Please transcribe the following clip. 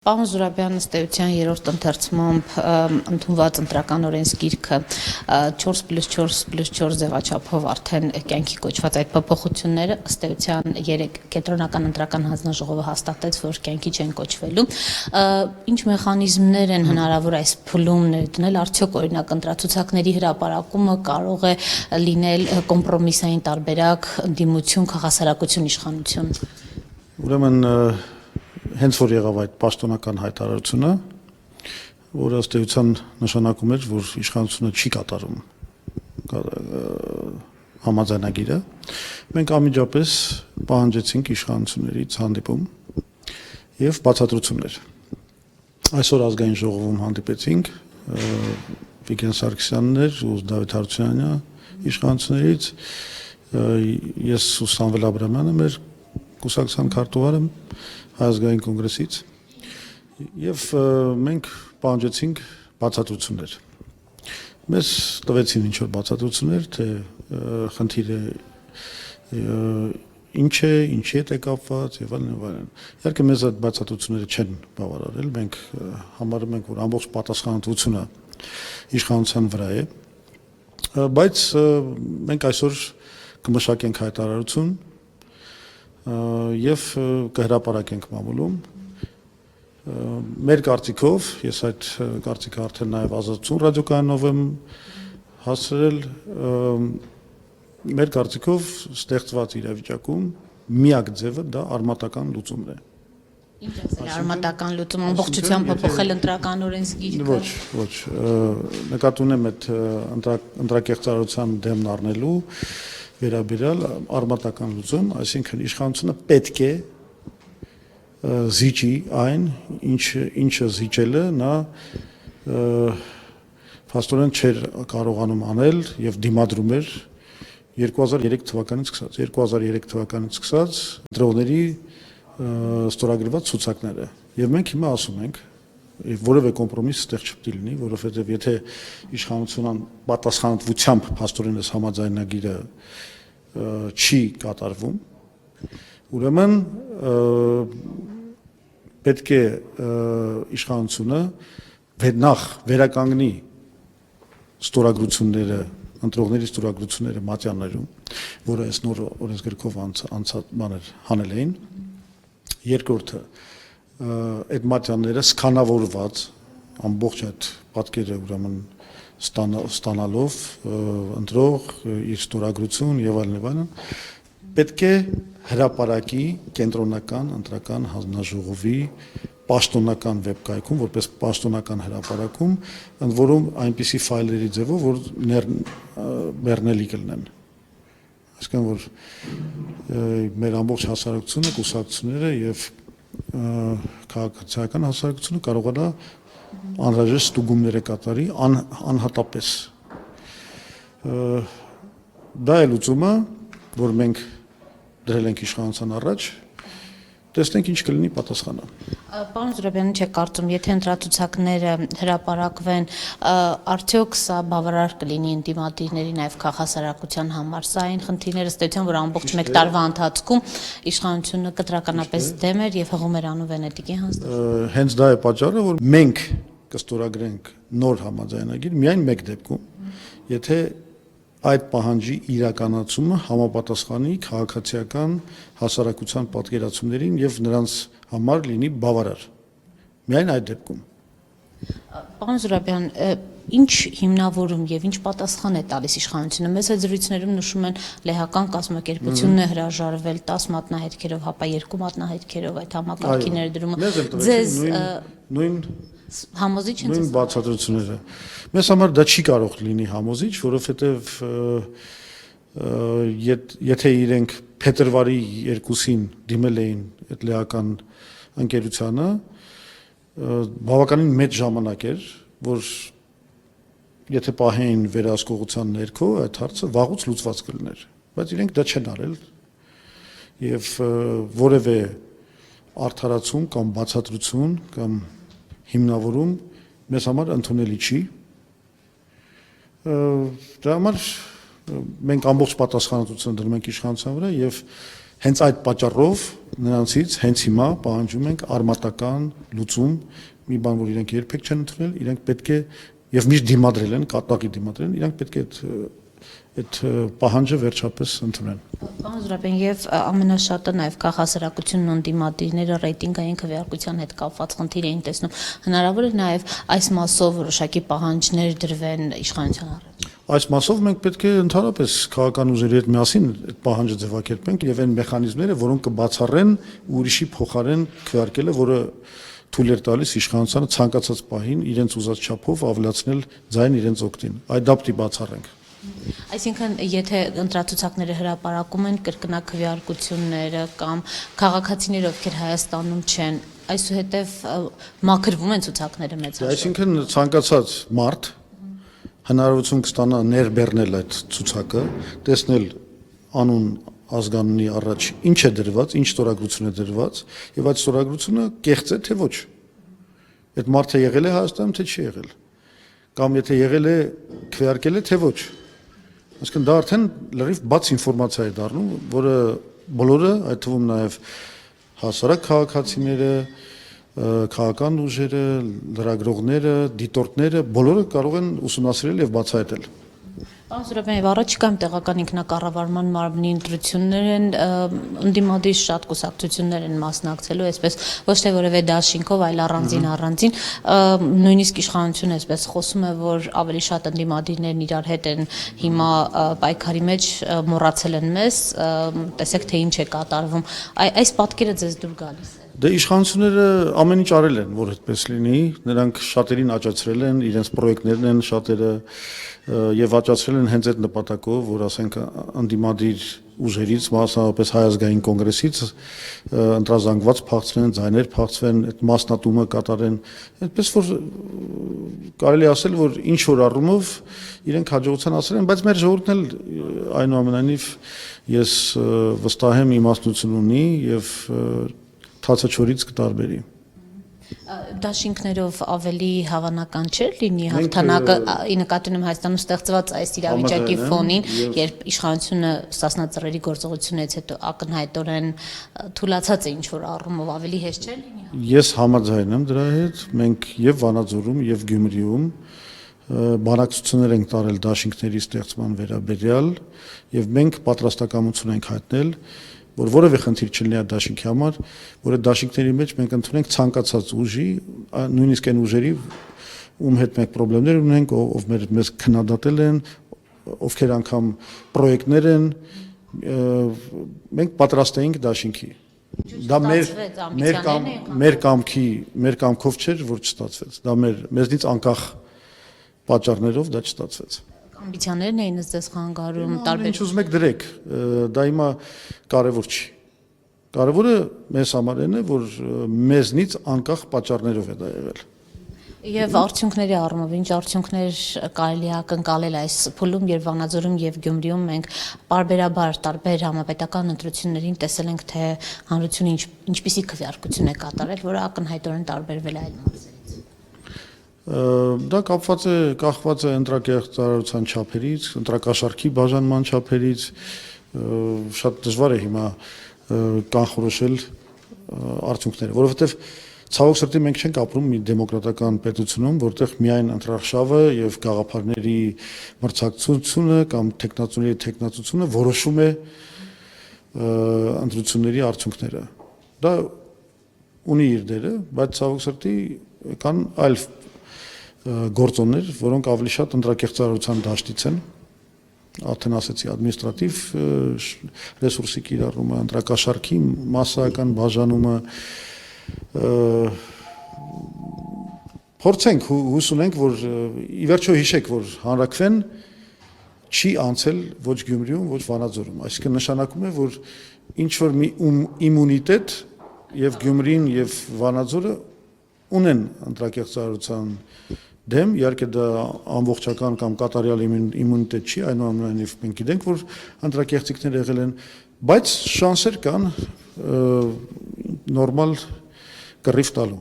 Պարոն Զուրաբյան, ըստ էության երրորդ ընթերցմամբ ընդունված ընտրական օրենսգիրքը 4+4+4 ձևաչափով արդեն կյանքի կոչված այդ փոփոխությունները ըստ էության երեք կենտրոնական ընտրական հանձնաժողովը հաստատեց, որ կյանքի չեն կոչվելու։ Ինչ մեխանիզմներ են հնարավոր այս փուլում ներդնել, արդյոք օրինակ ընտրացուցակների հրապարակումը կարող է լինել կոմպրոմիսային տարբերակ, ընդդիմություն, քաղաքասարակություն, իշխանություն։ Ուրեմն հենց որ եղավ այդ պաշտոնական հայտարարությունը, որը ըստ էության նշանակում էր, որ իշխանությունը չի կատարում համաձայնագիրը, մենք անմիջապես պահանջեցինք իշխանություններից հանդիպում եւ բացատրություններ։ Այսօր ազգային ժողովում հանդիպեցինք Վիգեն Սարգսյաններ ու Դավիթ Հարությունյանը իշխանություններից, ես ու Սամվել Աբրամյանը մեր կուսակցության քարտուղարը Ազգային կոնգրեսից եւ մենք պահանջեցինք բացատրություններ։ Մեզ տվեցին ինչ որ բացատրություններ, թե խնդիրը ինչ է, ինչի հետ է կապված եւ այլն եւ այլն։ Իհարկե մեզ այդ բացատրությունները չեն բավարարել, մենք համարում ենք, որ ամբողջ պատասխանատվությունը իշխանության վրա է, բայց մենք այսօր կմշակենք հայտարարություն եւ կհրապարակենք մամուլում մեր կարծիքով, ես այդ կարծիքը արդեն նաեւ Ազատություն ռադիոկայանով եմ հասցրել, մեր կարծիքով ստեղծված իրավիճակում միակ ձևը դա արմատական լուծումն է։ Ինչ է արմատական լուծում, ամբողջությամբ փոփոխել ընտրական օրենսգիրքը։ Ոչ, նկատի ունեմ այդ ընտրակեղծարարության դեմն առնելու վերաբերյալ արմատական լուծում, այսինքն իշխանությունը պետք է զիջի այն, ինչը զիջելը նա փաստորեն չէր կարողանում անել եւ դիմադրում էր 2003 թվականից սկսած։ 2003 թվականից սկսած դրողների ստորագրված ցուցակները։ Եվ մենք հիմա ասում ենք, որևէ կոմպրոմիս այդտեղ չպետք է լինի, որովհետեւ եթե իշխանությունն պատասխանատվությամբ փաստորենս համաձայնագիրը չի կատարվում, ուրեմն պետք է իշխանությունը նախ վերականգնի ստորագրությունները, ընտրողների ստորագրությունները մատյաններում, որը այս նոր օրենսգրքով հանել էին, երկրորդը այդ մատյանները սկանավորված ամբողջ այդ պատկերը ուրեմն ստանալով ընտրող իր ստորագրություն եւ այլն պետք է հրապարակի կենտրոնական ընտրական հանձնաժողովի պաշտոնական վեբկայքում որպես պաշտոնական հրապարակում, ընդ որում այնպիսի ֆայլերի ձևով, որ բեռնելի կլինեն։ Այսինքն որ մեր ամբողջ հասարակությունը, կուսակցությունները եւ քաղաքացիական հասարակությունը կարողանա անհրաժեշտ ստուգումները կատարի անհատապես։ Դա է լուծումը, որ մենք դրել ենք իշխանության առաջ, տեսնենք ինչ կլինի պատասխանը։ Պարոն Զուրաբյան, ինչ է կարծում, եթե ընտրացուցակները հրապարակվեն, արդյոք սա բավարար կլինի ընդդիմադիրների նաև քաղաքասարակության համար։ Սա այն խնդիրները ըստ էության, որ ամբողջ մեկ տարվա ընթացքում իշխանությունը կտրականապես դեմ էր եւ հղում էր անում Վենետիկի հանձնաժողովը։ Հենց դա է պատճառը, որ մենք կստորագրենք նոր համաձայնագիր միայն մեկ դեպքում, եթե այդ պահանջի իրականացումը համապատասխանի քաղաքացիական հասարակության պատկերացումներին եւ նրանց համար լինի բավարար։ Միայն այդ դեպքում։ Պարոն Զուրաբյան, ինչ հիմնավորում եւ ինչ պատասխան է տալիս իշխանությունը։ Մեծ զրույցներում նշում են լեհական կազմակերպությունն է հրաժարվել 10 մատնահետքերով, հապա 2 մատնահետքերով այդ համակարգի ներդրումը։ Ձեզ նույն համոզիչ են նույն բացատրությունները։ Մեզ համար դա չի կարող լինի համոզիչ, որովհետև եթե իրենք փետրվարի 2-ին դիմել էին այդ լեհական ընկերությանը, բավականին մեծ ժամանակ էր, որ եթե պահեին վերահսկողության ներքո, այդ հարցը վաղուց լուծված կլիներ, բայց իրենք դա չեն արել եւ որևէ արդարացում կամ բացատրություն կամ հիմնավորում մեզ համար ընդունելի չի։ Դրա համար մենք ամբողջ պատասխանատվությունը դնում ենք իշխանության վրա եւ Հենց այդ պատճառով նրանցից հենց հիմա պահանջում ենք արմատական լուծում, մի բան, որ իրենք երբեք չեն ընդունել, իրենք պետք է եւ միշտ դիմադրել են, կատակի դիմադրել են, իրենք պետք է այդ պահանջը վերջապես ընդունեն։ Պարոն Զուրաբյան, եւ ամենաշատը նաեւ քաղաքասարակությունն ու դիմադիրները ռեյտինգային քվեարկության հետ կապված խնդիր էին տեսնում։ Հնարավոր է նաեւ այս մասով որոշակի պահանջներ դրվեն իշխանության առջև։ Այս մասով մենք պետք է ընդհանրապես քաղաքական ուժերի հետ միասին այդ պահանջը ձևակերպենք եւ այն մեխանիզմները, որոնք կբացառեն ուրիշի փոխարեն քվեարկելը, որը թույլ էր տալիս իշխանությանը ցանկացած պահին իրենց ուզած չափով ավելացնել ձայն իրենց օգտին։ Այդ դեպքի բացառենք։ Այսինքն, եթե ընտրացուցակները հրապարակում են կրկնակ քվեարկությունները կամ քաղաքացիները, ովքեր Հայաստանում չեն, այսուհետև մաքրվում են ցուցակները մեծ հաշվով։ Այսինքն ցանկացած մարդ հնարավորություն կստանա ներբեռնել այդ ցուցակը, տեսնել անուն ազգանունի առաջ ինչ է դրված, ինչ ստորագրություն է դրված, եւ այդ ստորագրությունը կեղծ է թե ոչ։ Այդ մարդը եղել է Հայաստանում թե չի եղել։ Կամ եթե եղել է քվեարկել է թե ոչ։ Այսինքն դա արդեն լրիվ բաց ինֆորմացիա է դառնում, որը բոլորը, այդ թվում նաև հասարակ քաղաքացիները, քաղաքական ուժերը, լրագրողները, դիտորդները, բոլորը կարող են ուսումնասիրել եւ բացահայտել։ Պարոն Զուրաբյան, առաջիկայում տեղական ինքնակառավարման մարմնի ընտրություններ են, ընդդիմադիր շատ կուսակցություններ են մասնակցելու, այսպես ոչ թե որևէ դաշինքով, այլ առանձին, նույնիսկ իշխանությունը այսպես խոսում է, որ ավելի շատ ընդդիմադիրներն իրար հետ են հիմա պայքարի մեջ, մոռացել են մեզ, տեսեք թե ինչ է կատարվում, այս պատկերը ձեզ դուր գալիս է։ Դե իշխանությունները ամեն ինչ արել են, որ այդպես լինի, նրանք շատերին աճացրել են, իրենց պրոյեկտներն են շատերը եւ աճացրել են հենց այդ նպատակով, որ ասենք անդիմադիր ուժերից, մասնավորապես Հայ ազգային կոնգրեսից ընտրազանգված փախցնեն, ձայներ փախցվեն, այդ մասնատումը կատարեն, այդպես որ կարելի ասել, որ ինչ որ առումով իրենք հաջողության հասել են, բայց մեր ժողովուրդն էլ այնուամենայնիվ ես վստահ եմ իմաստնություն ունի եւ թացաչորից կտարբերի։ Դաշինքներով ավելի հավանական չէր լինի հաղթանակը ի նկատի ունեմ Հայաստանում ստեղծված այս իրավիճակի ֆոնին, երբ իշխանությունը Սասնա ծռերի գործողությունից հետո ակնհայտորեն թուլացած է ինչ-որ առումով, ավելի հեշտ չէր լինի։ Ես համաձայն եմ դրա հետ, մենք եւ Վանաձորում եւ Գյումրիում բանակցություններ ենք տարել դաշինքների ստեղծման վերաբերյալ եւ մենք պատրաստակամություն ենք հայտնել, որ որևէ խնդիր չլինի այդ դաշինքի համար, որ այդ դաշինքների մեջ մենք ընդունենք ցանկացած ուժի, նույնիսկ այն ուժերի, ում հետ մենք խնդիրներ ունենք, ով մեզ քննադատել են, ովքեր անգամ պրոյեկտներ են, մենք պատրաստ էինք դաշինքի։ Դա մեր կամքով չէր, որ չստացվեց։ Դա մեզնից անկախ պատճառներով դա չստացվեց։ Ամբիցիաներն էին ձեզ խանգարում տարբեր։ Ինչ ուզում եք դրեք, դա հիմա կարևոր չի։ Կարևորը մեզ համար է, որ մեզնից անկախ պատճառներով է դա եղել։ Եվ արդյունքների առումով, ինչ արդյունքներ կարելի է ակնկալել այս փուլում, երբ Վանաձորում եւ Գյումրիում մենք բարբերաբար տարբեր համապետական ընտրություններին տեսել ենք, թե հանրությունը ինչպիսի քվեարկություն է կատարել, որը ակնհայտորեն տարբերվել է այլ մարզերից։ Դա կախված է ընտրակեղծարարության չափերից, ընտրակաշառքի բաժանման չափերից, շատ դժվար է հիմա կանխորոշել արդյունքները, որովհետև ցավոք սրտի մենք չենք ապրում մի դեմոկրատական պետությունում, որտեղ միայն ընտրախշավը եւ գաղափարների մրցակցությունը կամ տեխնացուների տեխնացությունը որոշում է ընտրությունների արդյունքները։ Դա ունի իր դերը, բայց ցավոք սրտի կան այլ գործոններ, որոնք ավելի շատ ընտրակեղծարարության դաշտից են, արդեն ասեցի, ադմինիստրատիվ ռեսուրսի կիրառումը, ընտրակաշառքի մասսայական բաժանումը, փորձենք հույս ունենք, որ ի վերջո հիշեք, որ հանրաքվեն չի անցել ոչ Գյումրիում, ոչ Վանաձորում, այսինքն նշանակում է, որ ինչ որ մի իմունիտետ եւ Գյումրին եւ Վանաձորը ունեն ընտրակեղծարարության դեմ, իհարկե դա ամբողջական կամ կատարյալ իմունիտետ չի, այնուամենայնիվ մենք գիտենք, որ ընտրակեղծիքներ եղել են, բայց շանսեր կան նորմալ կռիվ տալու։